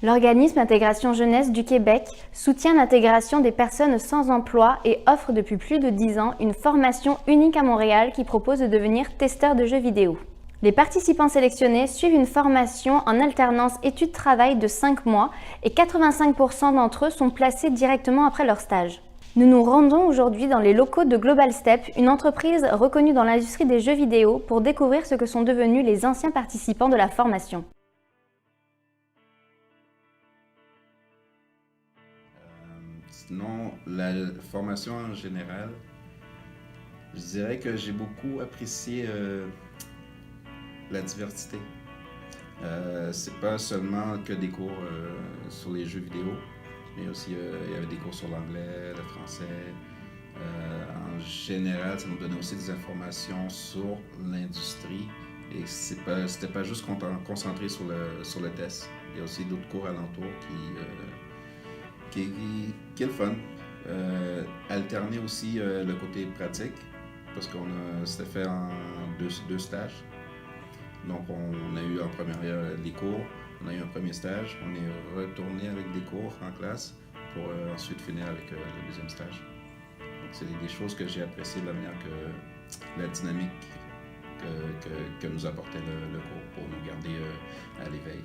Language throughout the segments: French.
L'organisme Intégration Jeunesse du Québec soutient l'intégration des personnes sans emploi et offre depuis plus de 10 ans une formation unique à Montréal qui propose de devenir testeur de jeux vidéo. Les participants sélectionnés suivent une formation en alternance études-travail de 5 mois et 85% d'entre eux sont placés directement après leur stage. Nous nous rendons aujourd'hui dans les locaux de Global Step, une entreprise reconnue dans l'industrie des jeux vidéo, pour découvrir ce que sont devenus les anciens participants de la formation. Sinon, la formation en général, je dirais que j'ai beaucoup apprécié la diversité. C'est pas seulement que des cours sur les jeux vidéo, mais aussi il y avait des cours sur l'anglais, le français. En général, ça nous donnait aussi des informations sur l'industrie et c'était pas juste concentré sur le test. Il y a aussi d'autres cours alentours qui est le fun. Alterner aussi le côté pratique, parce c'était fait en deux stages. Donc on a eu en première les cours, on a eu un premier stage, on est retourné avec des cours en classe pour ensuite finir avec le deuxième stage. Donc c'est des choses que j'ai appréciées de la manière que la dynamique que nous apportait le cours pour nous garder à l'éveil.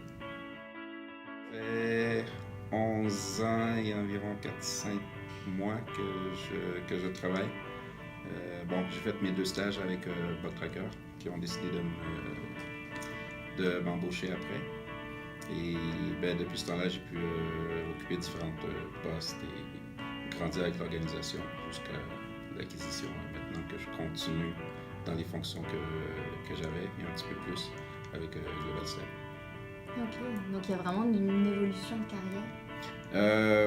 11 ans et environ 4-5 mois que je travaille. J'ai fait mes 2 stages avec Bug Tracker qui ont décidé de m'embaucher après. Et depuis ce temps-là, j'ai pu occuper différents postes et grandir avec l'organisation jusqu'à l'acquisition. Maintenant que je continue dans les fonctions que j'avais et un petit peu plus avec Global Step. Ok, donc il y a vraiment une évolution de carrière?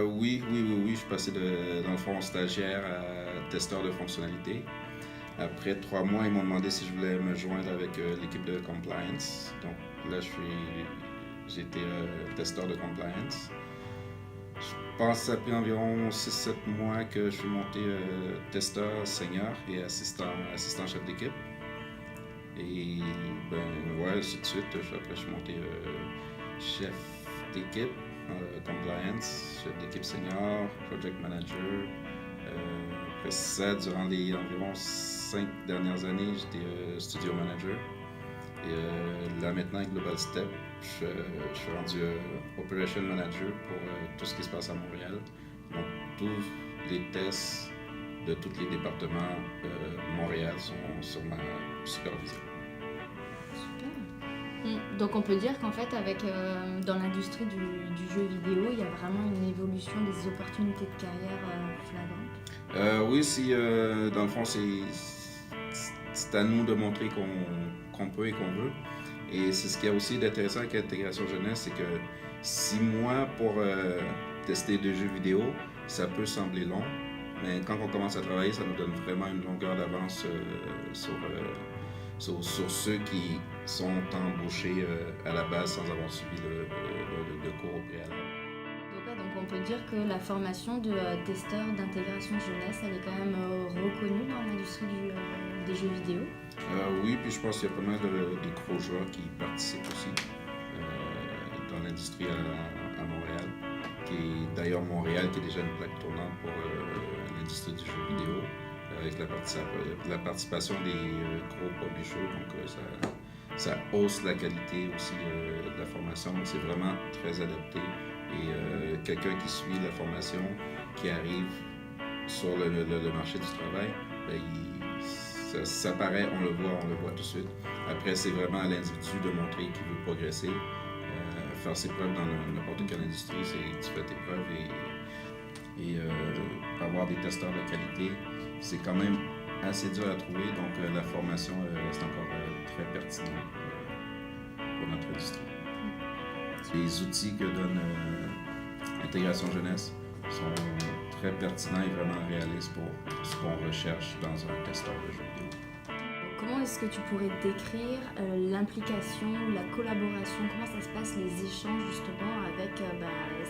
Oui, je suis passé dans le fond stagiaire à testeur de fonctionnalité. Après 3 mois, ils m'ont demandé si je voulais me joindre avec l'équipe de compliance. Donc là, j'étais testeur de compliance. Je pense que ça a pris environ 6-7 mois que je suis monté testeur senior et assistant chef d'équipe. Et ainsi de suite. Après, je suis monté chef d'équipe, compliance, chef d'équipe senior, project manager. Après ça, durant les environ 5 dernières années, j'étais studio manager. Et là, maintenant, avec Global Step, je suis rendu operation manager pour tout ce qui se passe à Montréal. Donc, tous les tests de tous les départements Montréal sont sur ma supervision. Super. Donc on peut dire qu'en fait, dans l'industrie du jeu vidéo, il y a vraiment une évolution des opportunités de carrière flagrantes. Oui, dans le fond, c'est à nous de montrer qu'on peut et qu'on veut. Et c'est ce qu'il y a aussi d'intéressant avec l'intégration jeunesse, c'est que 6 mois pour tester des jeux vidéo, ça peut sembler long, mais quand on commence à travailler, ça nous donne vraiment une longueur d'avance sur ceux qui sont embauchés à la base sans avoir suivi le cours au préalable. Donc on peut dire que la formation de testeur d'intégration jeunesse, elle est quand même reconnue dans l'industrie des jeux vidéo. Oui, puis je pense qu'il y a pas mal de gros joueurs qui participent aussi dans l'industrie à Montréal. D'ailleurs, Montréal qui est déjà une plaque tournante pour l'industrie du jeu vidéo, avec la participation des gros publishers. Donc ça hausse la qualité aussi de la formation. Donc c'est vraiment très adapté. Et quelqu'un qui suit la formation, qui arrive sur le marché du travail, ça paraît, on le voit tout de suite. Après, c'est vraiment à l'individu de montrer qu'il veut progresser. Faire ses preuves dans n'importe quelle industrie, tu fais tes preuves et avoir des testeurs de qualité, c'est quand même assez dur à trouver. Donc la formation reste encore très pertinente pour notre industrie. Les outils que donne l'intégration jeunesse sont très pertinents et vraiment réalistes pour ce qu'on recherche dans un testeur de jeux vidéo. Comment est-ce que tu pourrais décrire l'implication, la collaboration, comment ça se passe, les échanges justement avec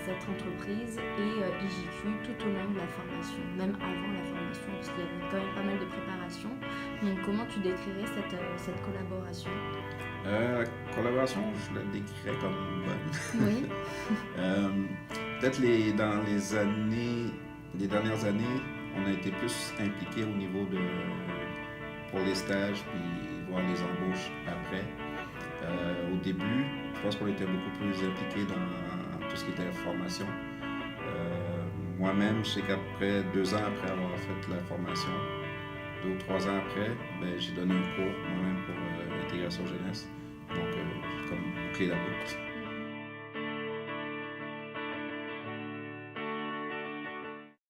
cette entreprise et IJQ tout au long de la formation, même avant la formation, parce qu'il y avait quand même pas mal de préparation. Donc comment tu décrirais cette collaboration? La collaboration, je la décrirais comme bonne. Oui. peut-être dans les dernières années, on a été plus impliqué au niveau pour les stages puis voir les embauches après. Au début, je pense qu'on était beaucoup plus impliqué dans tout ce qui était formation. Moi-même, je sais qu'après 2 ans après avoir fait la formation, 2 ou 3 ans après, j'ai donné un cours moi-même pour l'intégration jeunesse. Donc, j'ai comme bouclé la boucle.